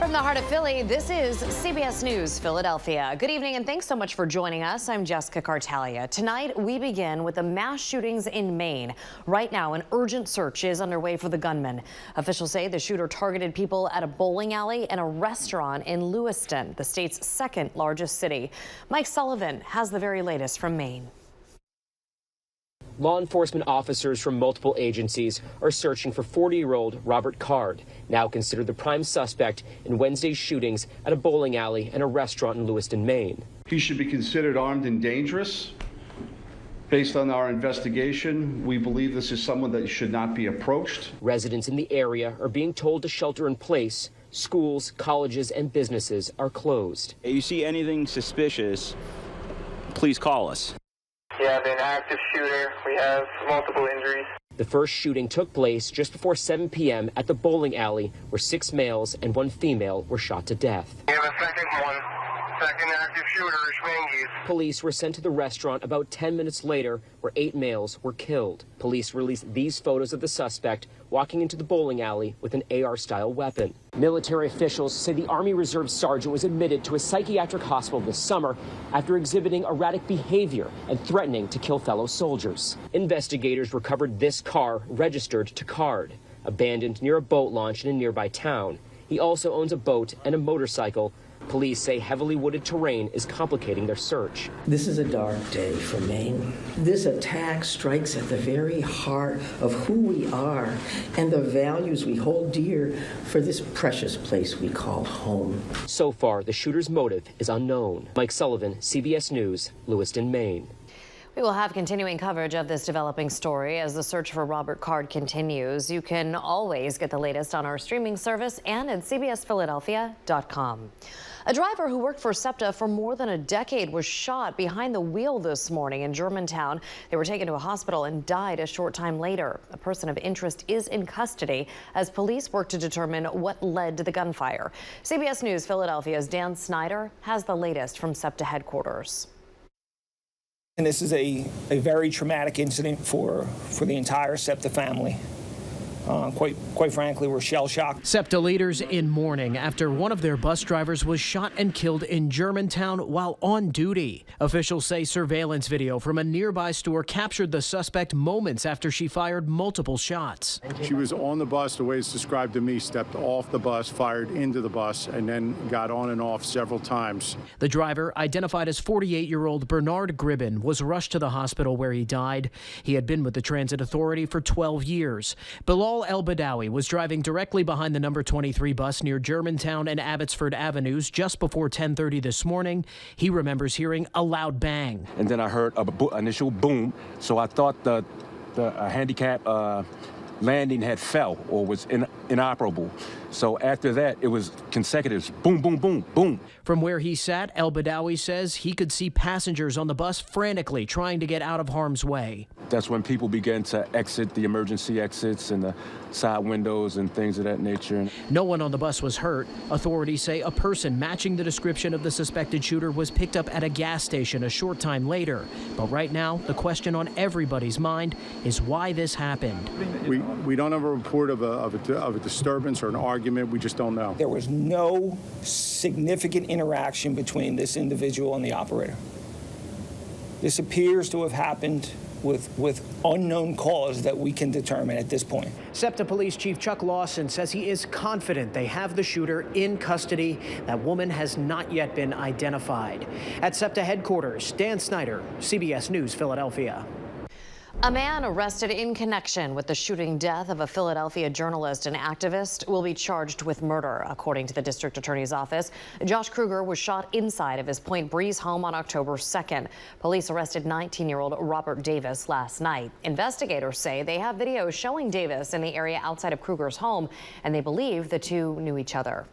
From the heart of Philly, this is CBS News Philadelphia. Good evening and thanks so much for joining us. I'm Jessica Kartalija. Tonight, we begin with the mass shootings in Maine. Right now, an urgent search is underway for the gunman. Officials say the shooter targeted people at a bowling alley and a restaurant in Lewiston, the state's second largest city. Mike Sullivan has the very latest from Maine. Law enforcement officers from multiple agencies are searching for 40-year-old Robert Card, now considered the prime suspect in Wednesday's shootings at a bowling alley and a restaurant in Lewiston, Maine. He should be considered armed and dangerous. Based on our investigation, we believe this is someone that should not be approached. Residents in the area are being told to shelter in place. Schools, colleges, and businesses are closed. If you see anything suspicious, please call us. We have an active shooter. We have multiple injuries. The first shooting took place just before 7 p.m. at the bowling alley, where 6 males and 1 female were shot to death. We have a second active shooter, Schwangies. Police were sent to the restaurant about 10 minutes later, where 8 males were killed. Police released these photos of the suspect walking into the bowling alley with an AR-style weapon. Military officials say the Army Reserve sergeant was admitted to a psychiatric hospital this summer after exhibiting erratic behavior and threatening to kill fellow soldiers. Investigators recovered this car registered to Card, abandoned near a boat launch in a nearby town. He also owns a boat and a motorcycle. Police say heavily wooded terrain is complicating their search. This is a dark day for Maine. This attack strikes at the very heart of who we are and the values we hold dear for this precious place we call home. So far, the shooter's motive is unknown. Mike Sullivan, CBS News, Lewiston, Maine. We will have continuing coverage of this developing story as the search for Robert Card continues. You can always get the latest on our streaming service and at cbsphiladelphia.com. A driver who worked for SEPTA for more than a decade was shot behind the wheel this morning in Germantown. They were taken to a hospital and died a short time later. A person of interest is in custody as police work to determine what led to the gunfire. CBS News Philadelphia's Dan Snyder has the latest from SEPTA headquarters. And this is a very traumatic incident for the entire SEPTA family. Quite frankly, we're shell-shocked. SEPTA leaders in mourning after one of their bus drivers was shot and killed in Germantown while on duty. Officials say surveillance video from a nearby store captured the suspect moments after she fired multiple shots. She was on the bus, the way it's described to me, stepped off the bus, fired into the bus, and then got on and off several times. The driver, identified as 48-year-old Bernard Gribben, was rushed to the hospital where he died. He had been with the Transit Authority for 12 years. Bilal El-Badawi was driving directly behind the number 23 bus near Germantown and Abbotsford Avenues just before 10:30 this morning. He remembers hearing a loud bang. And then I heard an initial boom, so I thought the handicap landing had fell or was inoperable. So after that, it was consecutive, boom, boom, boom, boom. From where he sat, El-Badawi says he could see passengers on the bus frantically trying to get out of harm's way. That's when people began to exit the emergency exits and the side windows and things of that nature. No one on the bus was hurt. Authorities say a person matching the description of the suspected shooter was picked up at a gas station a short time later. But right now, the question on everybody's mind is why this happened. We don't have a report of a disturbance or an argument. We just don't know. There was no significant interaction between this individual and the operator. This appears to have happened with unknown cause that we can determine at this point. SEPTA Police Chief Chuck Lawson says he is confident they have the shooter in custody. That woman has not yet been identified. At SEPTA headquarters, Dan Snyder, CBS News, Philadelphia. A man arrested in connection with the shooting death of a Philadelphia journalist and activist will be charged with murder, according to the district attorney's office. Josh Kruger was shot inside of his Point Breeze home on October 2nd. Police arrested 19-year-old Robert Davis last night. Investigators say they have video showing Davis in the area outside of Kruger's home, and they believe the two knew each other.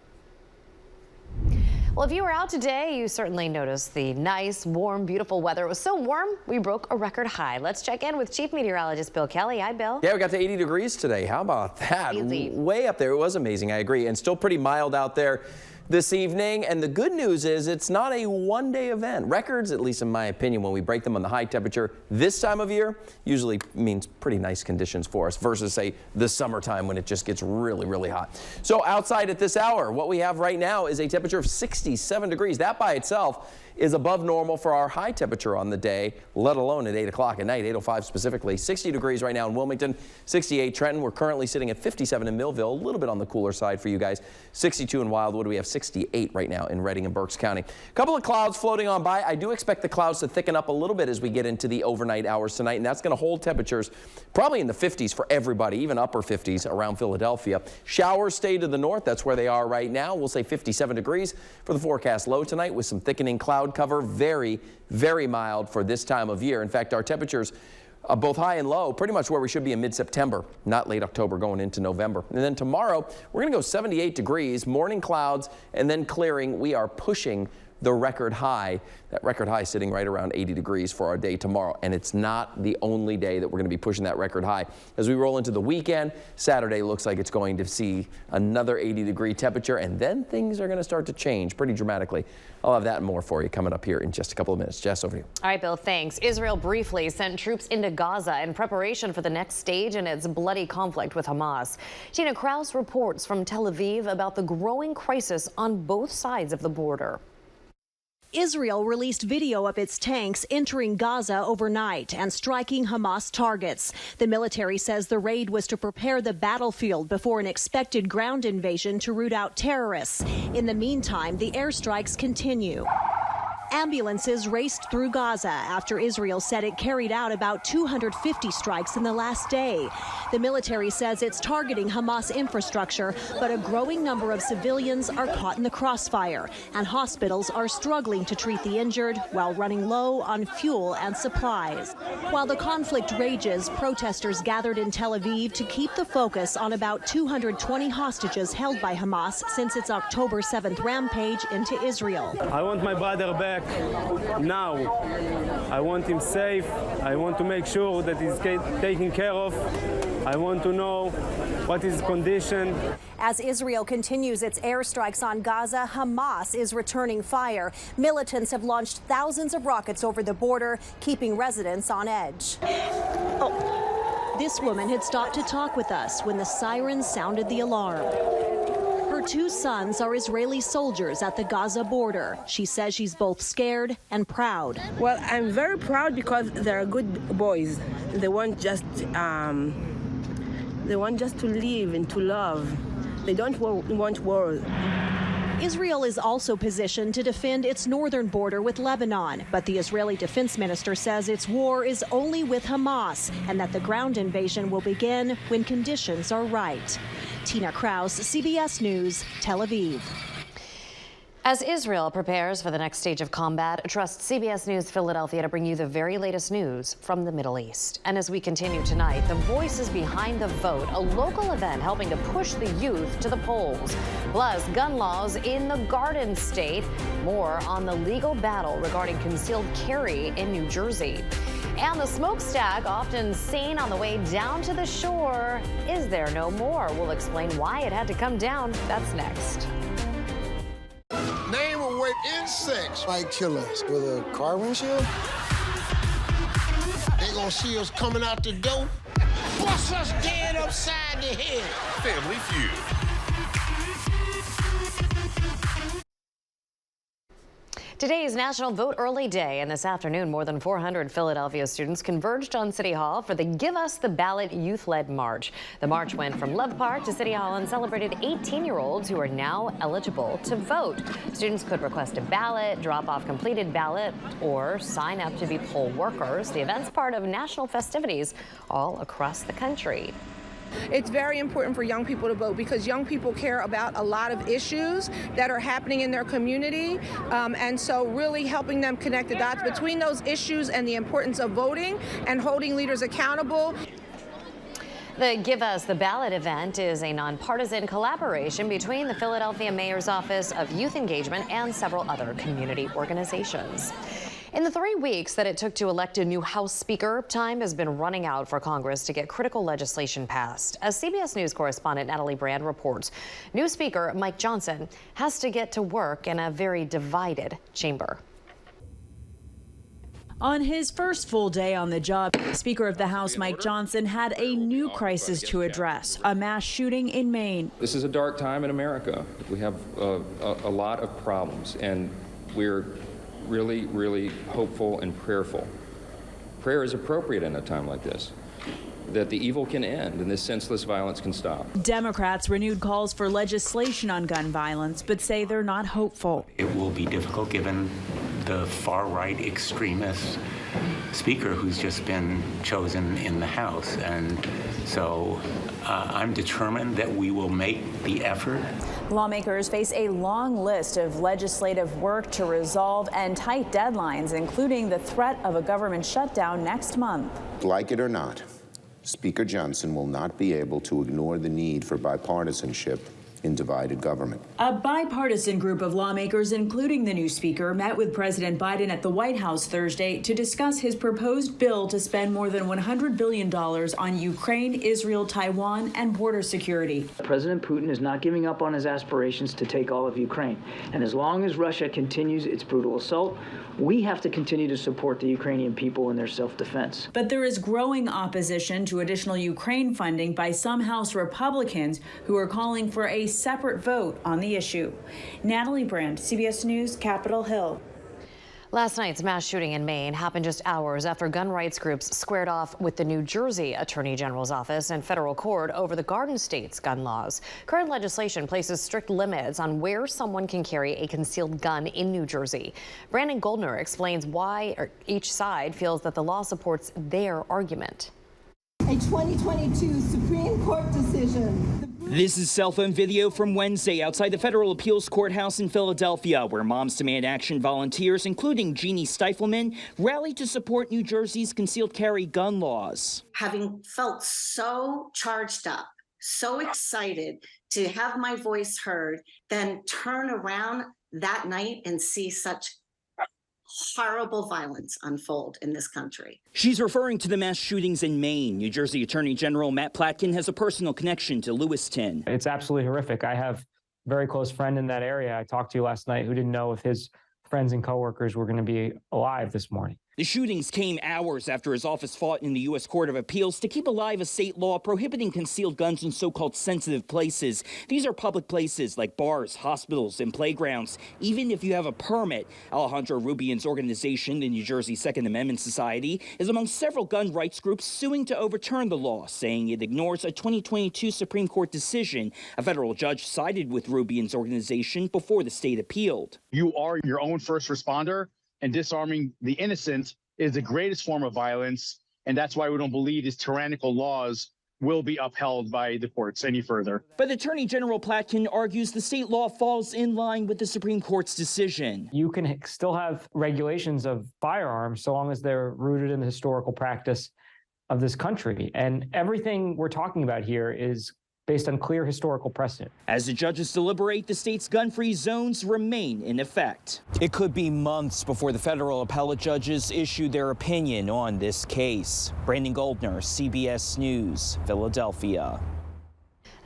Well, if you were out today, you certainly noticed the nice, warm, beautiful weather. It was so warm, we broke a record high. Let's check in with Chief Meteorologist Bill Kelly. Hi, Bill. Yeah, we got to 80 degrees today. How about that? Easy. Way up there. It was amazing. I agree. And still pretty mild out there. this evening. And the good news is it's not a one-day event. Records, at least in my opinion, when we break them on the high temperature this time of year, usually means pretty nice conditions for us versus, say, the summertime when it just gets really, really hot. So outside at this hour, what we have right now is a temperature of 67 degrees. That by itself is above normal for our high temperature on the day, let alone at 8 o'clock at night, 8:05 specifically. 60 degrees right now in Wilmington, 68 Trenton. We're currently sitting at 57 in Millville, a little bit on the cooler side for you guys. 62 in Wildwood. We have 68 right now in Reading and Berks County. A couple of clouds floating on by. I do expect the clouds to thicken up a little bit as we get into the overnight hours tonight, and that's going to hold temperatures probably in the 50s for everybody, even upper 50s around Philadelphia. Showers stay to the north. That's where they are right now. We'll say 57 degrees for the forecast low tonight with some thickening cloud cover. Very, very mild for this time of year. In fact, our temperatures both high and low, pretty much where we should be in mid-September, not late October going into November. And then tomorrow, we're going to go 78 degrees, morning clouds, and then clearing. We are pushing the record high. That record high sitting right around 80 degrees for our day tomorrow. And it's not the only day that we're going to be pushing that record high. As we roll into the weekend, Saturday looks like it's going to see another 80-degree temperature, and then things are going to start to change pretty dramatically. I'll have that and more for you coming up here in just a couple of minutes. Jess, over to you. All right, Bill, thanks. Israel briefly sent troops into Gaza in preparation for the next stage in its bloody conflict with Hamas. Tina Kraus reports from Tel Aviv about the growing crisis on both sides of the border. Israel released video of its tanks entering Gaza overnight and striking Hamas targets. The military says the raid was to prepare the battlefield before an expected ground invasion to root out terrorists. In the meantime, the airstrikes continue. Ambulances raced through Gaza after Israel said it carried out about 250 strikes in the last day. The military says it's targeting Hamas infrastructure, but a growing number of civilians are caught in the crossfire, and hospitals are struggling to treat the injured while running low on fuel and supplies. While the conflict rages, protesters gathered in Tel Aviv to keep the focus on about 220 hostages held by Hamas since its October 7th rampage into Israel. I want my brother back now. I want him safe. I want to make sure that he's taken care of. I want to know what his condition. As Israel continues its airstrikes on Gaza, Hamas is returning fire. Militants have launched thousands of rockets over the border, keeping residents on edge. This woman had stopped to talk with us when the sirens sounded the alarm. Her two sons are Israeli soldiers at the Gaza border. She says she's both scared and proud. Well, I'm very proud because they're good boys. They want just to live and to love. They don't want war. Israel is also positioned to defend its northern border with Lebanon, but the Israeli defense minister says its war is only with Hamas and that the ground invasion will begin when conditions are right. Tina Kraus, CBS News, Tel Aviv. As Israel prepares for the next stage of combat, trust CBS News Philadelphia to bring you the very latest news from the Middle East. And as we continue tonight, the voices behind the vote, a local event helping to push the youth to the polls. Plus, gun laws in the Garden State. More on the legal battle regarding concealed carry in New Jersey. And the smokestack, often seen on the way down to the shore, is there no more? We'll explain why it had to come down. That's next. Name of what insects might kill us with a car windshield. They gonna see us coming out the door, bust us dead upside the head. Family Feud. Today is National Vote Early Day, and this afternoon, more than 400 Philadelphia students converged on City Hall for the Give Us the Ballot youth-led march. The march went from Love Park to City Hall and celebrated 18-year-olds who are now eligible to vote. Students could request a ballot, drop off completed ballot, or sign up to be poll workers. The event's part of national festivities all across the country. It's very important for young people to vote because young people care about a lot of issues that are happening in their community. And so really helping them connect the dots between those issues and the importance of voting and holding leaders accountable. The Give Us the Ballot event is a nonpartisan collaboration between the Philadelphia Mayor's Office of Youth Engagement and several other community organizations. In the 3 weeks that it took to elect a new House Speaker, time has been running out for Congress to get critical legislation passed. As CBS News correspondent Natalie Brand reports, new Speaker Mike Johnson has to get to work in a very divided chamber. On his first full day on the job, Speaker of the House Mike Johnson had a new crisis to address, a mass shooting in Maine. This is a dark time in America. We have a lot of problems, and we're really hopeful and prayerful. Prayer is appropriate in a time like this, that the evil can end and this senseless violence can stop. Democrats renewed calls for legislation on gun violence, but say they're not hopeful. It will be difficult given the far-right extremist speaker who's just been chosen in the House. And so I'm determined that we will make the effort. Lawmakers face a long list of legislative work to resolve and tight deadlines, including the threat of a government shutdown next month. Like it or not, Speaker Johnson will not be able to ignore the need for bipartisanship in divided government. A bipartisan group of lawmakers, including the new speaker, met with President Biden at the White House Thursday to discuss his proposed bill to spend more than $100 billion on Ukraine, Israel, Taiwan, and border security. President Putin is not giving up on his aspirations to take all of Ukraine. And as long as Russia continues its brutal assault, we have to continue to support the Ukrainian people in their self-defense. But there is growing opposition to additional Ukraine funding by some House Republicans who are calling for a separate vote on the issue. Natalie Brand, CBS News, Capitol Hill. Last night's mass shooting in Maine happened just hours after gun rights groups squared off with the New Jersey Attorney General's office and federal court over the Garden State's gun laws. Current legislation places strict limits on where someone can carry a concealed gun in New Jersey. Brandon Goldner explains why each side feels that the law supports their argument. A 2022 Supreme Court decision. This is cell phone video from Wednesday outside the Federal Appeals Courthouse in Philadelphia, where Moms Demand Action volunteers, including Jeannie Stifelman, rallied to support New Jersey's concealed carry gun laws. Having felt so charged up, so excited to have my voice heard, then turn around that night and see such horrible violence unfold in this country. She's referring to the mass shootings in Maine. New Jersey Attorney General Matt Platkin has a personal connection to Lewiston. It's absolutely horrific. I have a very close friend in that area I talked to last night who didn't know if his friends and coworkers were going to be alive this morning. The shootings came hours after his office fought in the U.S. Court of Appeals to keep alive a state law prohibiting concealed guns in so-called sensitive places. These are public places like bars, hospitals, and playgrounds, even if you have a permit. Alejandro Rubin's organization, the New Jersey Second Amendment Society, is among several gun rights groups suing to overturn the law, saying it ignores a 2022 Supreme Court decision. A federal judge sided with Rubin's organization before the state appealed. You are your own first responder, and disarming the innocent is the greatest form of violence, and that's why we don't believe these tyrannical laws will be upheld by the courts any further. But Attorney General Platkin argues the state law falls in line with the Supreme Court's decision. You can still have regulations of firearms so long as they're rooted in the historical practice of this country. And everything we're talking about here is based on clear historical precedent. As the judges deliberate, the state's gun-free zones remain in effect. It could be months before the federal appellate judges issue their opinion on this case. Brandon Goldner, CBS News, Philadelphia.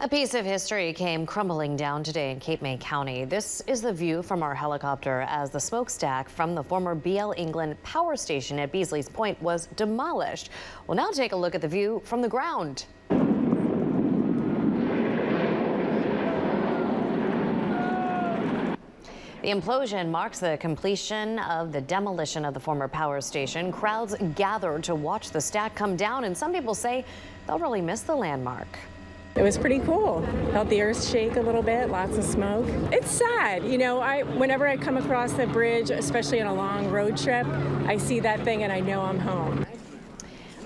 A piece of history came crumbling down today in Cape May County. This is the view from our helicopter as the smokestack from the former BL England power station at Beasley's Point was demolished. We'll now take a look at the view from the ground. The implosion marks the completion of the demolition of the former power station. Crowds gathered to watch the stack come down, and some people say they'll really miss the landmark. It was pretty cool. Felt the earth shake a little bit, lots of smoke. It's sad, you know, whenever I come across the bridge, especially on a long road trip, I see that thing and I know I'm home.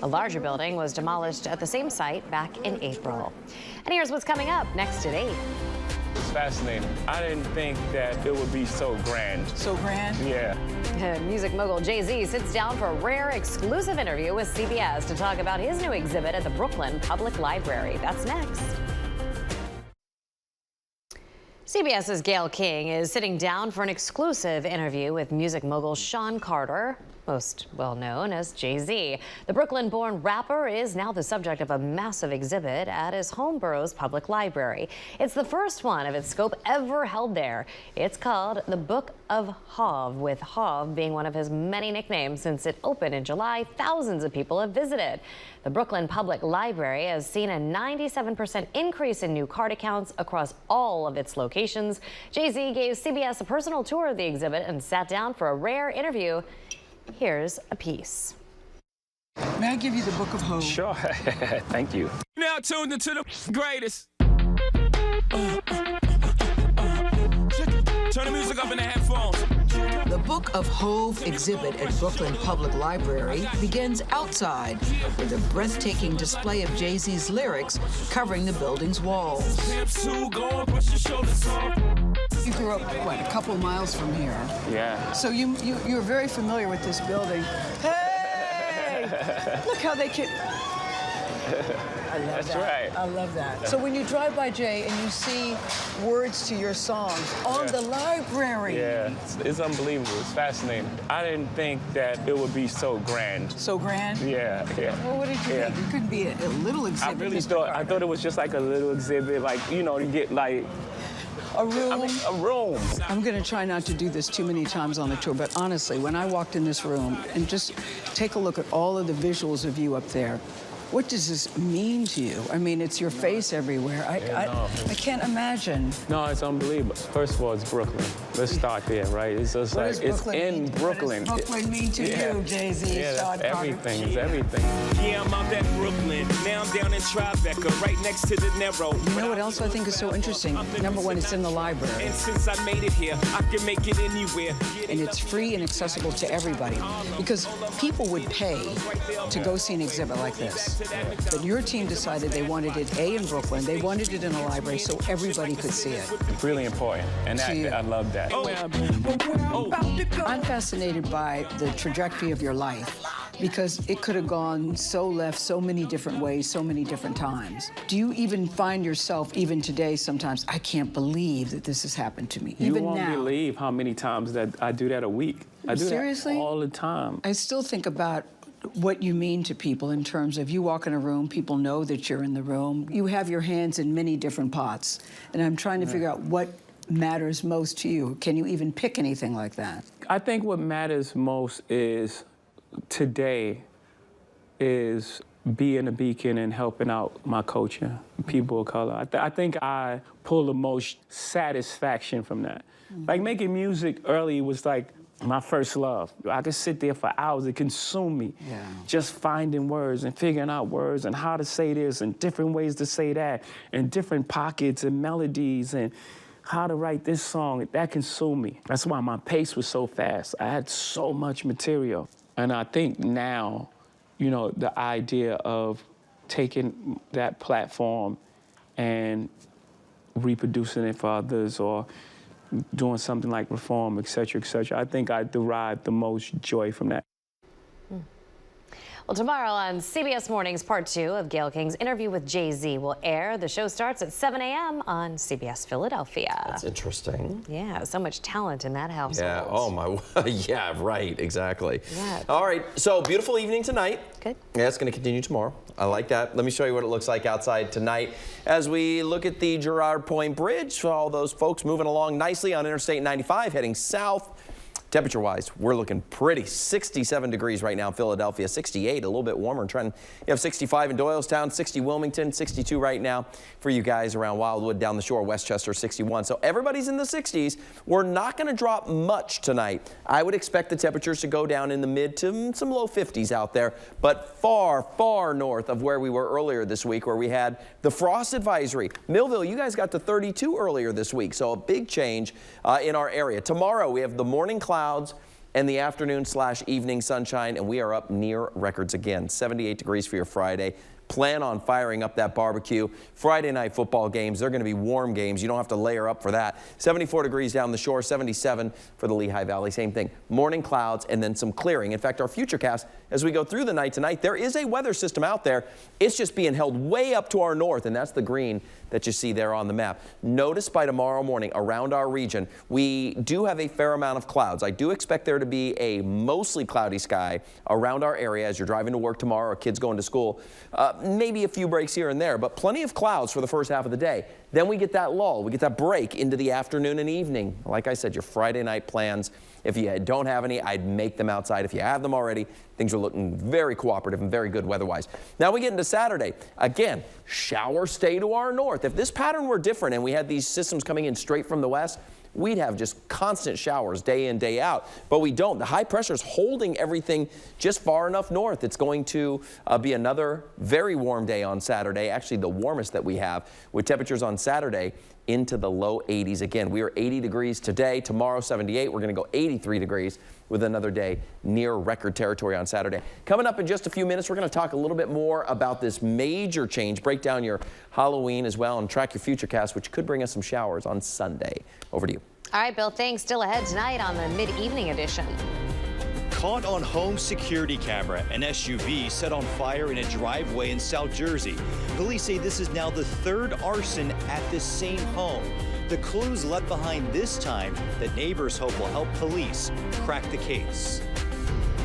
A larger building was demolished at the same site back in April. And here's what's coming up next at 8. It's fascinating. I didn't think that it would be so grand. So grand? Yeah. Music mogul Jay-Z sits down for a rare exclusive interview with CBS to talk about his new exhibit at the Brooklyn Public Library. That's next. CBS's Gayle King is sitting down for an exclusive interview with music mogul Sean Carter. most well known as Jay-Z. The Brooklyn-born rapper is now the subject of a massive exhibit at his home borough's public library. It's the first one of its scope ever held there. It's called the Book of Hov, with Hov being one of his many nicknames. Since it opened in July, thousands of people have visited. The Brooklyn Public Library has seen a 97% increase in new card accounts across all of its locations. Jay-Z gave CBS a personal tour of the exhibit and sat down for a rare interview. Here's a piece. May I give you the Book of Hov? Sure. Thank you. Now tuned into the greatest. Turn the music up in the headphones. The Book of Hov exhibit at Brooklyn Public Library begins outside with a breathtaking display of Jay-Z's lyrics covering the building's walls. You grew up, what, a couple miles from here? Yeah. So you're very familiar with this building. Hey! Look how they can... I love That's that. right. I love that. So when you drive by, Jay, and you see words to your songs on the library. Yeah, it's unbelievable. It's fascinating. I didn't think that it would be so grand. So grand? Yeah, yeah. Well, what did you think? It couldn't be a little exhibit. I thought it was just like a little exhibit, like, you know, to get like... A room? I mean, a room. I'm going to try not to do this too many times on the tour, but honestly, when I walked in this room and just take a look at all of the visuals of you up there, what does this mean to you? I mean, it's your face everywhere. I can't imagine. No, it's unbelievable. First of all, it's Brooklyn. Let's start there, right? It's just like, it's in Brooklyn. What does Brooklyn mean to you, Jay-Z? Yeah, that's everything. It's everything. Yeah, I'm out at Brooklyn. Now I'm down in Tribeca, right next to the Narrow. You know what else I think is so interesting? Number one, it's in the library. And since I made it here, I can make it anywhere. And it's free and accessible to everybody, because people would pay to go see an exhibit like this. But your team decided they wanted it, A, in Brooklyn. They wanted it in a library so everybody could see it. It's really important, and I love that. I'm fascinated by the trajectory of your life, because it could have gone so left so many different ways, so many different times. Do you even find yourself, even today, sometimes, I can't believe that this has happened to me, even now? You won't believe how many times that I do that a week. I do Seriously? that all the time. I still think about what you mean to people in terms of you walk in a room, people know that you're in the room. You have your hands in many different pots, and I'm trying to figure out what matters most to you. Can you even pick anything like that? I think what matters most is today is being a beacon and helping out my culture, people of color. I think I pull the most satisfaction from that. Like making music early was like my first love. I could sit there for hours. It consumed me. Just finding words and figuring out words and how to say this and different ways to say that and different pockets and melodies and how to write this song. That consumed me. That's why my pace was so fast. I had so much material. And I think now, you know, the idea of taking that platform and reproducing it for others or doing something like Reform, et cetera, I think I derived the most joy from that. Well, tomorrow on CBS Mornings, Part 2 of Gayle King's interview with Jay-Z will air. The show starts at 7 a.m. on CBS Philadelphia. That's interesting. Yeah, so much talent in that household. Yeah, oh my, yeah, right, exactly. Yeah. All right, so beautiful evening tonight. Good. Yeah, it's going to continue tomorrow. I like that. Let me show you what it looks like outside tonight as we look at the Girard Point Bridge. For all those folks moving along nicely on Interstate 95, heading south. Temperature-wise, we're looking pretty. 67 degrees right now in Philadelphia, 68, a little bit warmer. Trenton, you have 65 in Doylestown, 60 Wilmington, 62 right now for you guys around Wildwood, down the shore, Westchester, 61. So everybody's in the 60s. We're not going to drop much tonight. I would expect the temperatures to go down in the mid to some low 50s out there, but far, far north of where we were earlier this week, where we had the frost advisory. Millville, you guys got to 32 earlier this week, so a big change in our area. Tomorrow, we have the morning clouds and the afternoon/evening sunshine, and we are up near records again. 78 degrees for your Friday. plan on firing up that barbecue. Friday night football games, they're going to be warm games. You don't have to layer up for that. 74 degrees down the shore, 77 for the Lehigh Valley. Same thing. Morning clouds and then some clearing. In fact, our futurecast, as we go through the night tonight, there is a weather system out there. It's just being held way up to our north, and that's the green that you see there on the map. Notice by tomorrow morning around our region, we do have a fair amount of clouds. I do expect there to be a mostly cloudy sky around our area as you're driving to work tomorrow or kids going to school. Maybe a few breaks here and there, but plenty of clouds for the first half of the day. Then we get that lull. We get that break into the afternoon and evening. Like I said, your Friday night plans, if you don't have any, I'd make them outside. If you have them already, things are looking very cooperative and very good weather-wise. Now we get into Saturday. Again, showers stay to our north. If this pattern were different and we had these systems coming in straight from the west, we'd have just constant showers day in, day out. But we don't. The high pressure is holding everything just far enough north. It's going to be another very warm day on Saturday, actually the warmest that we have, with temperatures on Saturday into the low 80s. Again, we are 80 degrees today. Tomorrow, 78. We're going to go 83 degrees with another day near record territory on Saturday. Coming up in just a few minutes, we're going to talk a little bit more about this major change, break down your Halloween as well, and track your futurecast, which could bring us some showers on Sunday. Over to you. All right, Bill, thanks. Still ahead tonight on the mid-evening edition. Caught on home security camera, an SUV set on fire in a driveway in South Jersey. Police say this is now the third arson at this same home. The clues left behind this time that neighbors hope will help police crack the case.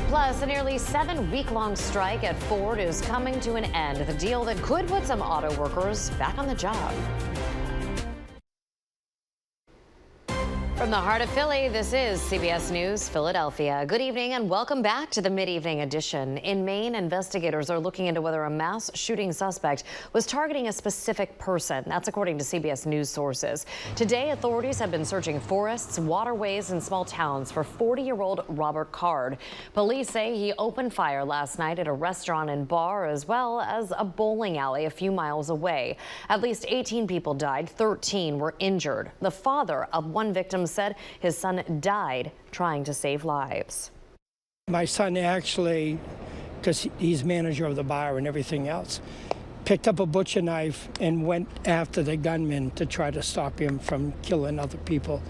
Plus, a nearly 7-week-long strike at Ford is coming to an end. The deal that could put some auto workers back on the job. From the heart of Philly, this is CBS News Philadelphia. Good evening and welcome back to the mid-evening edition. In Maine, investigators are looking into whether a mass shooting suspect was targeting a specific person. That's according to CBS News sources. Today, authorities have been searching forests, waterways, and small towns for 40-year-old Robert Card. Police say he opened fire last night at a restaurant and bar as well as a bowling alley a few miles away. At least 18 people died, 13 were injured. The father of one victim said his son died trying to save lives. My son actually, because he's manager of the bar and everything else, picked up a butcher knife and went after the gunman to try to stop him from killing other people.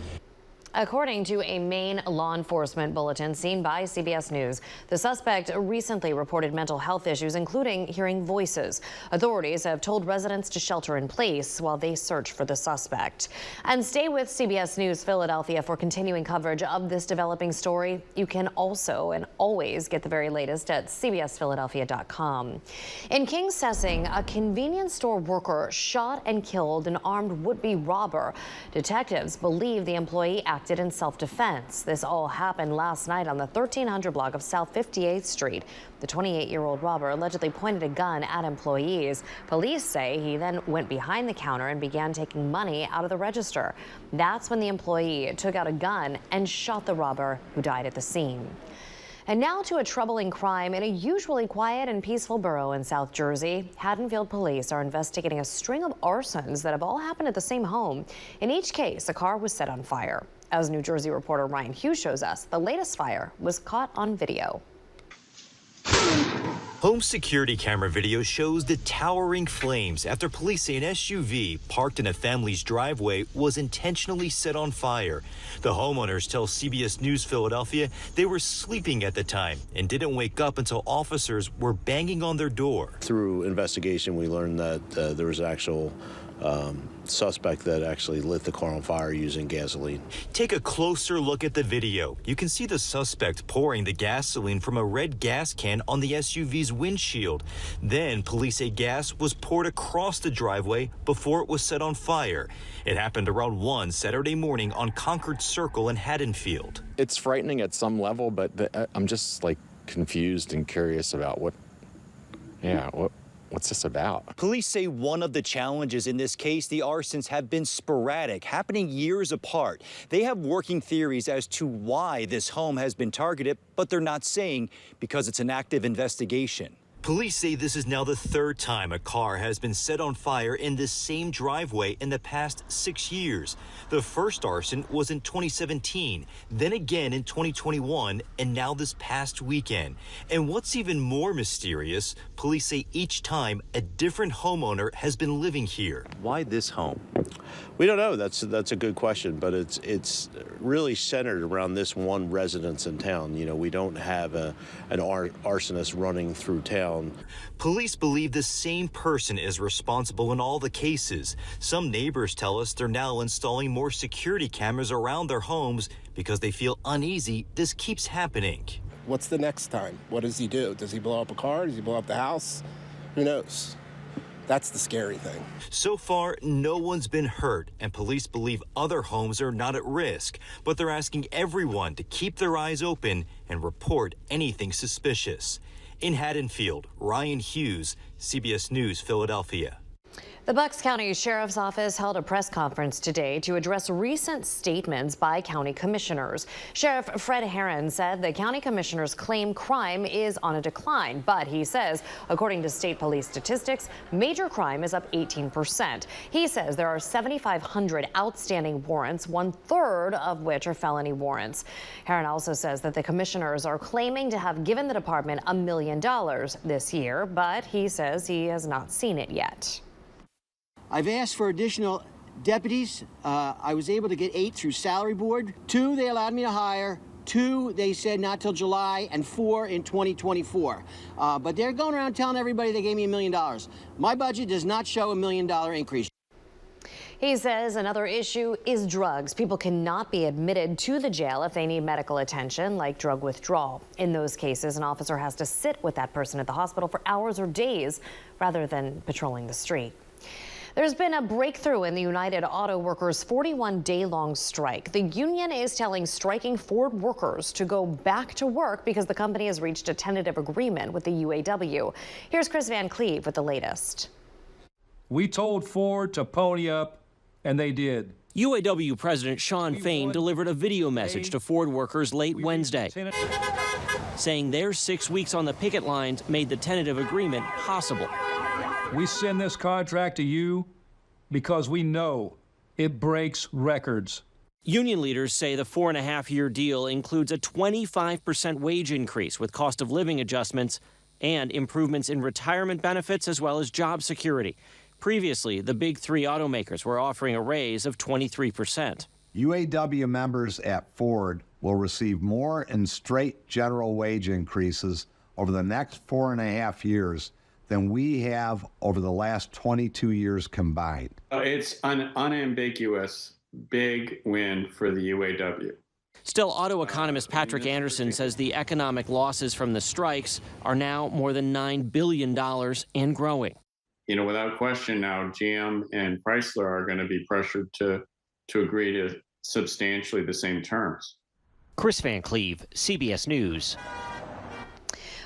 According to a Maine law enforcement bulletin seen by CBS News, the suspect recently reported mental health issues, including hearing voices. Authorities have told residents to shelter in place while they search for the suspect. And stay with CBS News Philadelphia for continuing coverage of this developing story. You can also and always get the very latest at cbsphiladelphia.com. In King-Sessing, a convenience store worker shot and killed an armed would-be robber. Detectives believe the employee acted in self-defense. This all happened last night on the 1300 block of South 58th Street. The 28-year-old robber allegedly pointed a gun at employees. Police say he then went behind the counter and began taking money out of the register. That's when the employee took out a gun and shot the robber, who died at the scene. And now to a troubling crime in a usually quiet and peaceful borough in South Jersey. Haddenfield police are investigating a string of arsons that have all happened at the same home. In each case, a car was set on fire. As New Jersey reporter Ryan Hughes shows us, the latest fire was caught on video. Home security camera video shows the towering flames after police say an SUV parked in a family's driveway was intentionally set on fire. The homeowners tell CBS News Philadelphia they were sleeping at the time and didn't wake up until officers were banging on their door. Through investigation, we learned that there was an actual suspect that actually lit the car on fire using gasoline. Take a closer look at the video. You can see the suspect pouring the gasoline from a red gas can on the SUV's windshield. Then police say gas was poured across the driveway before it was set on fire. It happened around 1 Saturday morning on Concord Circle in Haddenfield. It's frightening at some level, but I'm just like confused and curious about what's this about? Police say one of the challenges in this case, the arsons have been sporadic, happening years apart. They have working theories as to why this home has been targeted, but they're not saying because it's an active investigation. Police say this is now the third time a car has been set on fire in this same driveway in the past 6 years. The first arson was in 2017, then again in 2021, and now this past weekend. And what's even more mysterious, police say each time a different homeowner has been living here. Why this home? We don't know. That's a good question, but it's really centered around this one residence in town. You know, we don't have an arsonist running through town. Police believe the same person is responsible in all the cases. Some neighbors tell us they're now installing more security cameras around their homes because they feel uneasy this keeps happening. What's the next time? What does he do? Does he blow up a car? Does he blow up the house? Who knows? That's the scary thing. So far, no one's been hurt, and police believe other homes are not at risk, but they're asking everyone to keep their eyes open and report anything suspicious. In Haddenfield, Ryan Hughes, CBS News, Philadelphia. The Bucks County Sheriff's Office held a press conference today to address recent statements by county commissioners. Sheriff Fred Herron said the county commissioners claim crime is on a decline, but he says, according to state police statistics, major crime is up 18%. He says there are 7,500 outstanding warrants, 1/3 of which are felony warrants. Herron also says that the commissioners are claiming to have given the department $1 million this year, but he says he has not seen it yet. I've asked for additional deputies. I was able to get 8 through salary board. 2 they allowed me to hire. 2 they said not till July, and 4 in 2024. But they're going around telling everybody they gave me $1 million. My budget does not show $1 million increase. He says another issue is drugs. People cannot be admitted to the jail if they need medical attention, like drug withdrawal. In those cases, an officer has to sit with that person at the hospital for hours or days rather than patrolling the street. There's been a breakthrough in the United Auto Workers' 41-day-long strike. The union is telling striking Ford workers to go back to work because the company has reached a tentative agreement with the UAW. Here's Chris Van Cleve with the latest. We told Ford to pony up, and they did. UAW President Shawn Fain delivered a video message to Ford workers late Wednesday, saying their 6 weeks on the picket lines made the tentative agreement possible. We send this contract to you because we know it breaks records. Union leaders say the 4.5-year deal includes a 25% wage increase with cost of living adjustments and improvements in retirement benefits as well as job security. Previously, the big 3 automakers were offering a raise of 23%. UAW members at Ford will receive more in straight general wage increases over the next 4.5 years than we have over the last 22 years combined. It's an unambiguous big win for the UAW. Still, auto economist Patrick Anderson says the economic losses from the strikes are now more than $9 billion and growing. You know, without question now, GM and Chrysler are going to be pressured to agree to substantially the same terms. Chris Van Cleve, CBS News.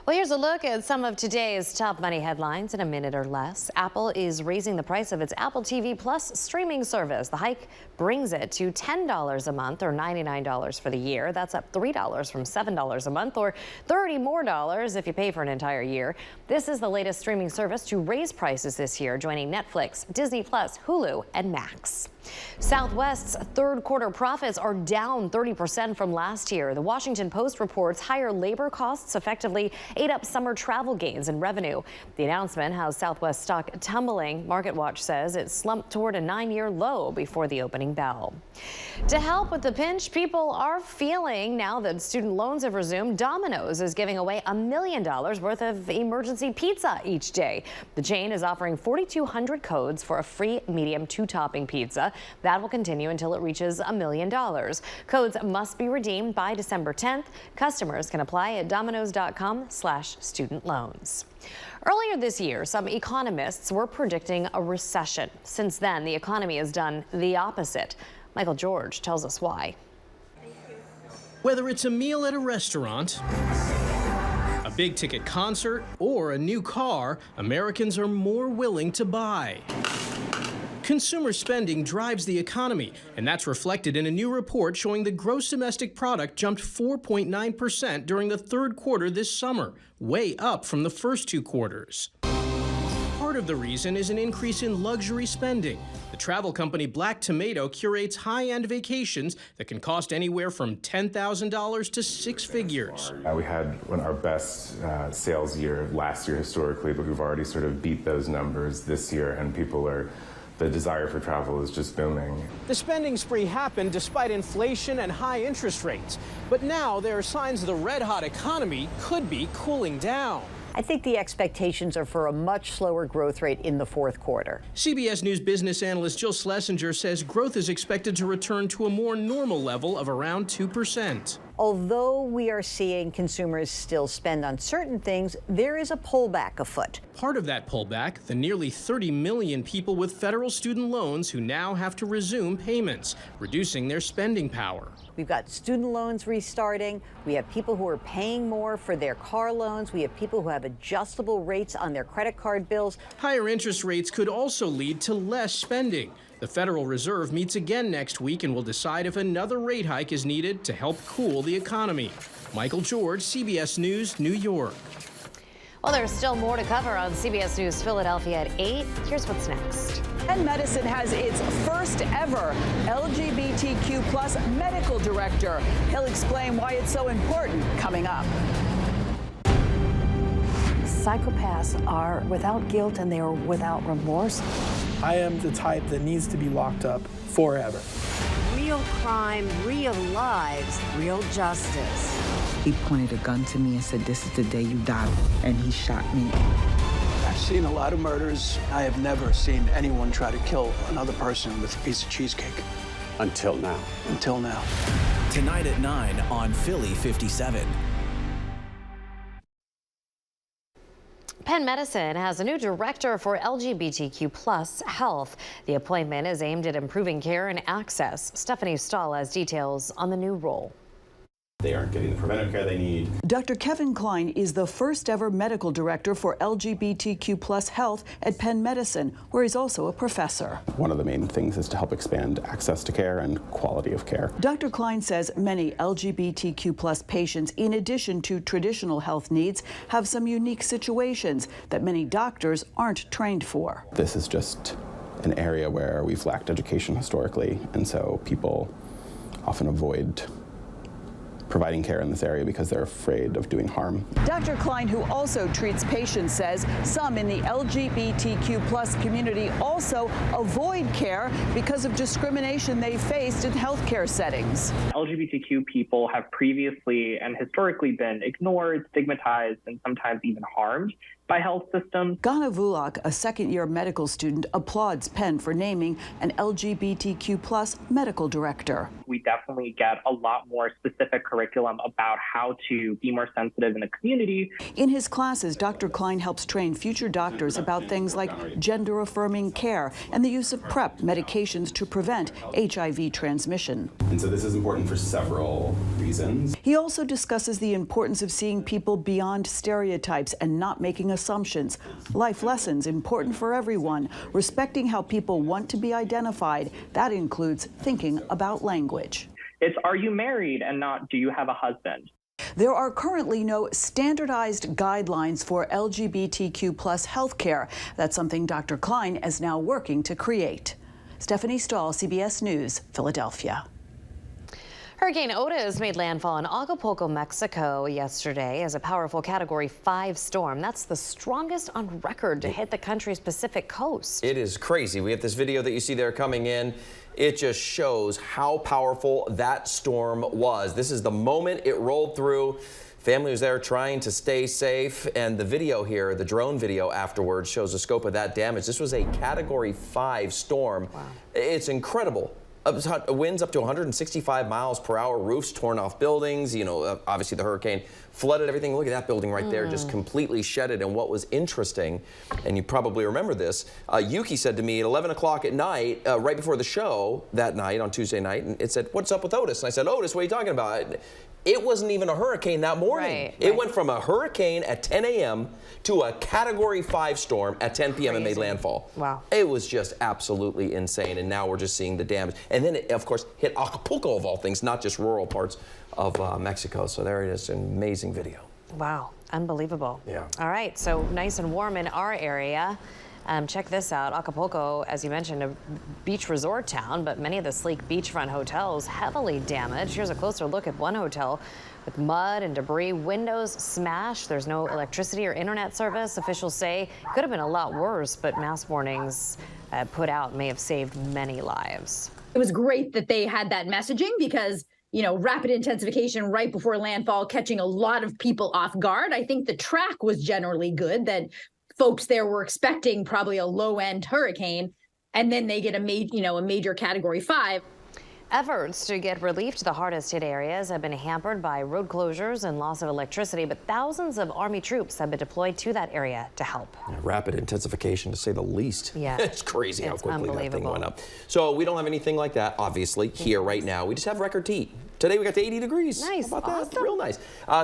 Well, here's a look at some of today's top money headlines in a minute or less. Apple is raising the price of its Apple TV Plus streaming service. The hike brings it to $10 a month or $99 for the year. That's up $3 from $7 a month or $30 more if you pay for an entire year. This is the latest streaming service to raise prices this year, joining Netflix, Disney Plus, Hulu, and Max. Southwest's third quarter profits are down 30% from last year. The Washington Post reports higher labor costs effectively ate up summer travel gains and revenue. The announcement has Southwest stock tumbling. MarketWatch says it slumped toward a 9-year low before the opening bell. To help with the pinch people are feeling now that student loans have resumed, Domino's is giving away $1 million worth of emergency pizza each day. The chain is offering 4,200 codes for a free medium 2-topping pizza. That will continue until it reaches $1 million. Codes must be redeemed by December 10th. Customers can apply at domino's.com/student loans. Earlier this year, some economists were predicting a recession. Since then, the economy has done the opposite. Michael George tells us why. Whether it's a meal at a restaurant, a big-ticket concert, or a new car, Americans are more willing to buy. Consumer spending drives the economy, and that's reflected in a new report showing the gross domestic product jumped 4.9% during the third quarter this summer, way up from the first two quarters. Part of the reason is an increase in luxury spending. The travel company Black Tomato curates high-end vacations that can cost anywhere from $10,000 to six figures. We had one of our best sales year last year historically, but we've already sort of beat those numbers this year, and the desire for travel is just booming. The spending spree happened despite inflation and high interest rates. But now there are signs the red-hot economy could be cooling down. I think the expectations are for a much slower growth rate in the fourth quarter. CBS News business analyst Jill Schlesinger says growth is expected to return to a more normal level of around 2%. Although we are seeing consumers still spend on certain things, there is a pullback afoot. Part of that pullback, the nearly 30 million people with federal student loans who now have to resume payments, reducing their spending power. We've got student loans restarting. We have people who are paying more for their car loans. We have people who have adjustable rates on their credit card bills. Higher interest rates could also lead to less spending. The Federal Reserve meets again next week and will decide if another rate hike is needed to help cool the economy. Michael George, CBS News, New York. Well, there's still more to cover on CBS News Philadelphia at 8. Here's what's next. Penn Medicine has its first ever LGBTQ plus medical director. He'll explain why it's so important coming up. Psychopaths are without guilt and they are without remorse. I am the type that needs to be locked up forever. Real crime, real lives, real justice. He pointed a gun to me and said, "This is the day you die," and he shot me. I've seen a lot of murders. I have never seen anyone try to kill another person with a piece of cheesecake. Until now. Until now. Tonight at 9 on Philly 57. Penn Medicine has a new director for LGBTQ plus health. The appointment is aimed at improving care and access. Stephanie Stahl has details on the new role. They aren't getting the preventive care they need. Dr. Kevin Klein is the first ever medical director for LGBTQ plus health at Penn Medicine, where he's also a professor. One of the main things is to help expand access to care and quality of care. Dr. Klein says many LGBTQ plus patients, in addition to traditional health needs, have some unique situations that many doctors aren't trained for. This is just an area where we've lacked education historically, and so people often avoid providing care in this area because they're afraid of doing harm. Dr. Klein, who also treats patients, says some in the LGBTQ plus community also avoid care because of discrimination they faced in healthcare settings. LGBTQ people have previously and historically been ignored, stigmatized, and sometimes even harmed by health systems. Ghana Vulak, a second-year medical student, applauds Penn for naming an LGBTQ plus medical director. We definitely get a lot more specific curriculum about how to be more sensitive in the community. In his classes, Dr. Klein helps train future doctors about things like gender-affirming care and the use of PrEP medications to prevent HIV transmission. And so this is important for several reasons. He also discusses the importance of seeing people beyond stereotypes and not making assumptions. Life lessons important for everyone. Respecting how people want to be identified. That includes thinking about language. It's, are you married, and not, do you have a husband? There are currently no standardized guidelines for LGBTQ plus healthcare. That's something Dr. Klein is now working to create. Stephanie Stahl, CBS News, Philadelphia. Hurricane Otis made landfall in Acapulco, Mexico yesterday as a powerful Category 5 storm. That's the strongest on record to hit the country's Pacific coast. It is crazy. We have this video that you see there coming in. It just shows how powerful that storm was. This is the moment it rolled through. Family was there trying to stay safe, and the video here, the drone video afterwards, shows the scope of that damage. This was a Category 5 storm. Wow. It's incredible. Winds up to 165 miles per hour, roofs torn off buildings. You know, obviously the hurricane flooded everything. Look at that building right there, just completely shedded. And what was interesting, and you probably remember this, Yuki said to me at 11 o'clock at night, right before the show that night on Tuesday night, and it said, "What's up with Otis?" And I said, "Otis, what are you talking about?" It wasn't even a hurricane that morning. Right, it went from a hurricane at 10 a.m. to a Category 5 storm at 10 p.m. and made landfall. Wow. It was just absolutely insane, and now we're just seeing the damage. And then it, of course, hit Acapulco, of all things, not just rural parts of Mexico. So there it is, an amazing video. Wow, unbelievable. Yeah. All right, so nice and warm in our area. Check this out. Acapulco, as you mentioned, a beach resort town, but many of the sleek beachfront hotels heavily damaged. Here's a closer look at one hotel with mud and debris, windows smashed. There's no electricity or internet service. Officials say it could have been a lot worse, but mass warnings put out may have saved many lives. It was great that they had that messaging because, you know, rapid intensification right before landfall, catching a lot of people off guard. I think the track was generally good, that folks there were expecting probably a low-end hurricane, and then they get a major Category 5. Efforts to get relief to the hardest hit areas have been hampered by road closures and loss of electricity, but thousands of Army troops have been deployed to that area to help. Yeah, rapid intensification, to say the least. Yeah. It's crazy how quickly that thing went up. So we don't have anything like that, obviously, here right now. We just have record heat. Today we got to 80 degrees. Nice. How about awesome. that? Real nice.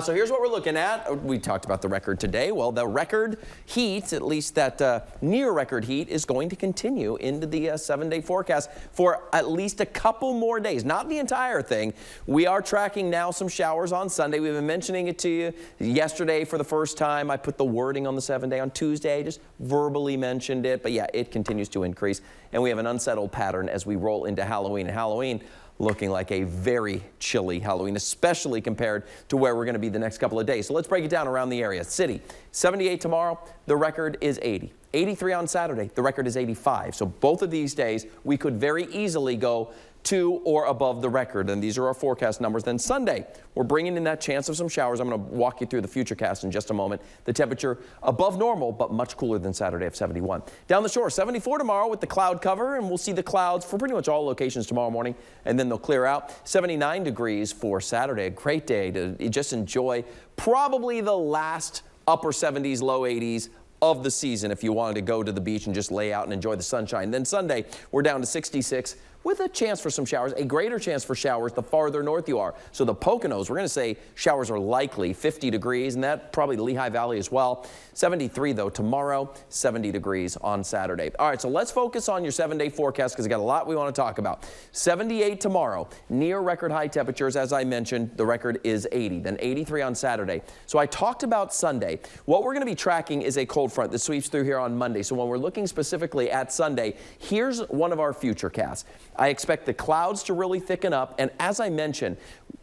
So here's what we're looking at. We talked about the record today. Well, the record heat, at least that near record heat, is going to continue into the 7-day forecast for at least a couple more days. Not the entire thing. We are tracking now some showers on Sunday. We've been mentioning it to you yesterday for the first time. I put the wording on the 7-day. On Tuesday, just verbally mentioned it. But yeah, it continues to increase. And we have an unsettled pattern as we roll into Halloween. And Halloween looking like a very chilly Halloween, especially compared to where we're going to be the next couple of days. So let's break it down around the area. City, 78 tomorrow, the record is 80. 83 on Saturday, the record is 85. So both of these days, we could very easily go to or above the record, and these are our forecast numbers. Then Sunday, we're bringing in that chance of some showers. I'm going to walk you through the futurecast in just a moment. The temperature above normal, but much cooler than Saturday of 71. Down the shore, 74 tomorrow with the cloud cover, and we'll see the clouds for pretty much all locations tomorrow morning, and then they'll clear out. 79 degrees for Saturday, a great day to just enjoy probably the last upper 70s, low 80s of the season if you wanted to go to the beach and just lay out and enjoy the sunshine. Then Sunday, we're down to 66 with a chance for some showers, a greater chance for showers the farther north you are. So the Poconos, we're going to say showers are likely, 50 degrees, and that probably the Lehigh Valley as well. 73, though, tomorrow, 70 degrees on Saturday. All right, so let's focus on your 7-day forecast because we got a lot we want to talk about. 78 tomorrow, near record high temperatures. As I mentioned, the record is 80, then 83 on Saturday. So I talked about Sunday. What we're going to be tracking is a cold front that sweeps through here on Monday. So when we're looking specifically at Sunday, here's one of our futurecasts. I expect the clouds to really thicken up, and as I mentioned,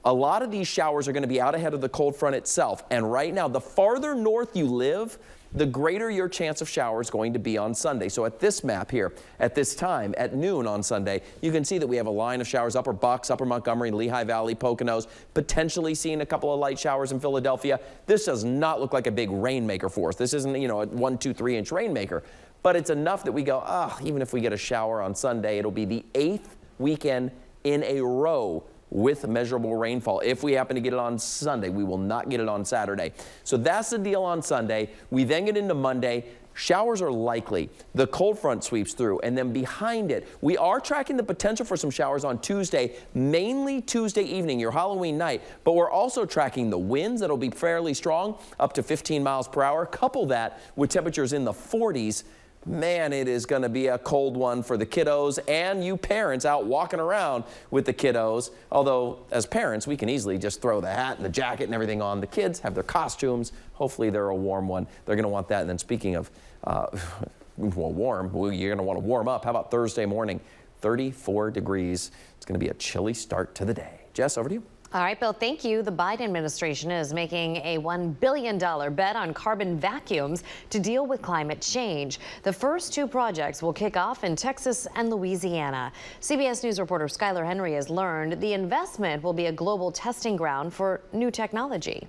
a lot of these showers are going to be out ahead of the cold front itself. And right now, the farther north you live, the greater your chance of showers going to be on Sunday. So at this map here, at this time, at noon on Sunday, you can see that we have a line of showers, Upper Bucks, Upper Montgomery, Lehigh Valley, Poconos, potentially seeing a couple of light showers in Philadelphia. This does not look like a big rainmaker for us. This isn't, a 1, 2, 3 inch rainmaker. But it's enough that we go, even if we get a shower on Sunday, it'll be the 8th weekend in a row with measurable rainfall. If we happen to get it on Sunday, we will not get it on Saturday. So that's the deal on Sunday. We then get into Monday. Showers are likely. The cold front sweeps through, and then behind it, we are tracking the potential for some showers on Tuesday, mainly Tuesday evening, your Halloween night, but we're also tracking the winds that'll be fairly strong, up to 15 miles per hour. Couple that with temperatures in the 40s. Man, it is going to be a cold one for the kiddos and you parents out walking around with the kiddos. Although, as parents, we can easily just throw the hat and the jacket and everything on. The kids have their costumes. Hopefully, they're a warm one. They're going to want that. And then speaking of warm, you're going to want to warm up. How about Thursday morning? 34 degrees. It's going to be a chilly start to the day. Jess, over to you. All right, Bill, thank you. The Biden administration is making a $1 billion bet on carbon vacuums to deal with climate change. The first 2 projects will kick off in Texas and Louisiana. CBS News reporter Skylar Henry has learned the investment will be a global testing ground for new technology.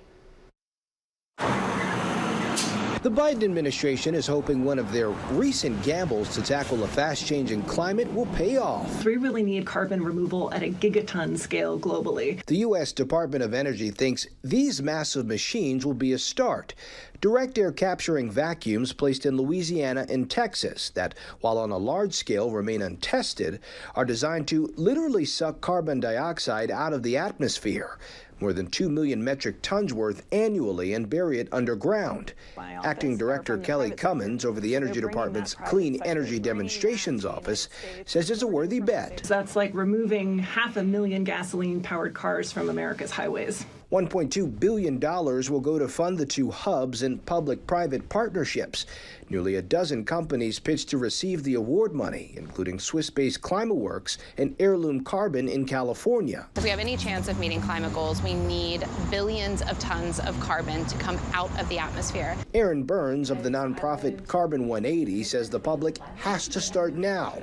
The Biden administration is hoping one of their recent gambles to tackle a fast-changing climate will pay off. We really need carbon removal at a gigaton scale globally. The U.S. Department of Energy thinks these massive machines will be a start. direct air capturing vacuums placed in Louisiana and Texas that, while on a large scale remain untested, are designed to literally suck carbon dioxide out of the atmosphere, more than 2 million metric tons worth annually, and bury it underground. Acting Director Kelly Cummins over the Energy Department's Clean Energy Demonstrations Office says it's a worthy bet. That's like removing 500,000 gasoline-powered cars from America's highways. $1.2 billion will go to fund the two hubs and public-private partnerships. Nearly a dozen companies pitched to receive the award money, including Swiss-based ClimateWorks and Heirloom Carbon in California. If we have any chance of meeting climate goals, we need billions of tons of carbon to come out of the atmosphere. Aaron Burns of the nonprofit Carbon 180 says the public has to start now.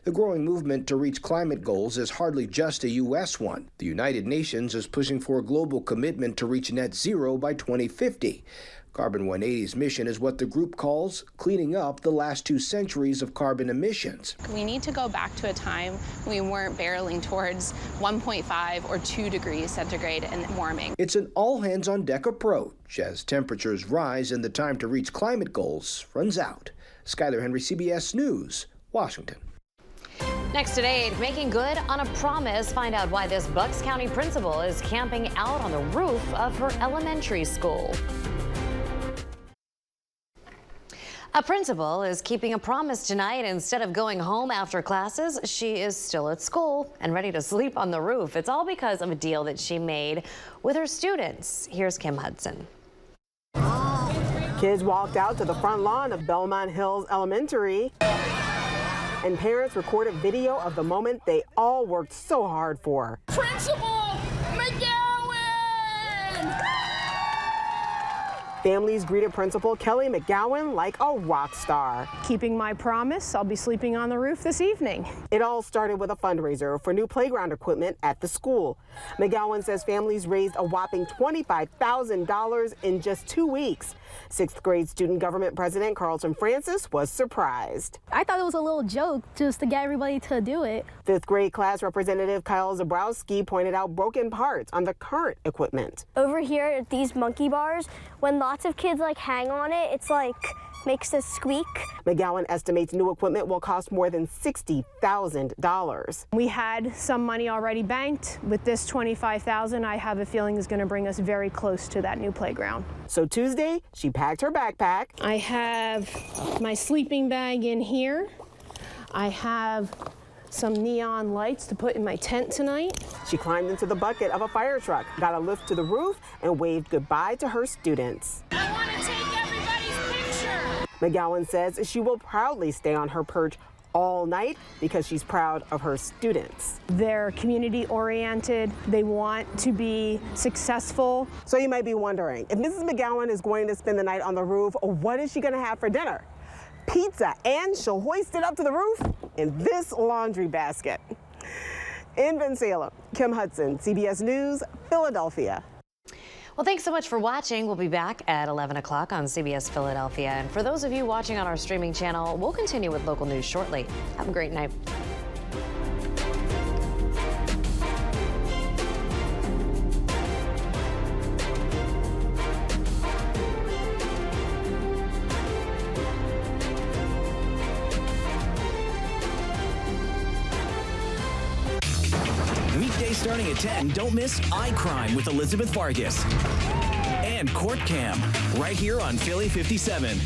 The growing movement to reach climate goals is hardly just a U.S. one. The United Nations is pushing for a global commitment to reach net zero by 2050. Carbon 180's mission is what the group calls cleaning up the last 2 centuries of carbon emissions. We need to go back to a time when we weren't barreling towards 1.5 or 2 degrees centigrade and warming. It's an all-hands-on-deck approach as temperatures rise and the time to reach climate goals runs out. Skyler Henry, CBS News, Washington. Next at 8, making good on a promise. Find out why this Bucks County principal is camping out on the roof of her elementary school. A principal is keeping a promise tonight. Instead of going home after classes, she is still at school and ready to sleep on the roof. It's all because of a deal that she made with her students. Here's Kim Hudson. Kids walked out to the front lawn of Belmont Hills Elementary, and parents recorded video of the moment they all worked so hard for. Principal McGowan! Families greeted Principal Kelly McGowan like a rock star. Keeping my promise, I'll be sleeping on the roof this evening. It all started with a fundraiser for new playground equipment at the school. McGowan says families raised a whopping $25,000 in just 2 weeks. 6th grade student government president Carlton Francis was surprised. I thought it was a little joke just to get everybody to do it. 5th grade class representative Kyle Zabrowski pointed out broken parts on the current equipment. Over here at these monkey bars, when lots of kids hang on it, it's makes it squeak. McGowan estimates new equipment will cost more than $60,000. We had some money already banked. With this $25,000, I have a feeling is going to bring us very close to that new playground. So Tuesday, she packed her backpack. I have my sleeping bag in here. I have some neon lights to put in my tent tonight. She climbed into the bucket of a fire truck, got a lift to the roof, and waved goodbye to her students. I want to take everybody's picture. McGowan says she will proudly stay on her perch all night because she's proud of her students. They're community oriented. They want to be successful. So you might be wondering, if Mrs. McGowan is going to spend the night on the roof, what is she going to have for dinner? Pizza, and she'll hoist it up to the roof in this laundry basket. In Bensalem, Kim Hudson, CBS News, Philadelphia. Well, thanks so much for watching. We'll be back at 11 o'clock on CBS Philadelphia. And for those of you watching on our streaming channel, we'll continue with local news shortly. Have a great night. Weekdays starting at 10, don't miss iCrime with Elizabeth Vargas and Court Cam right here on Philly 57.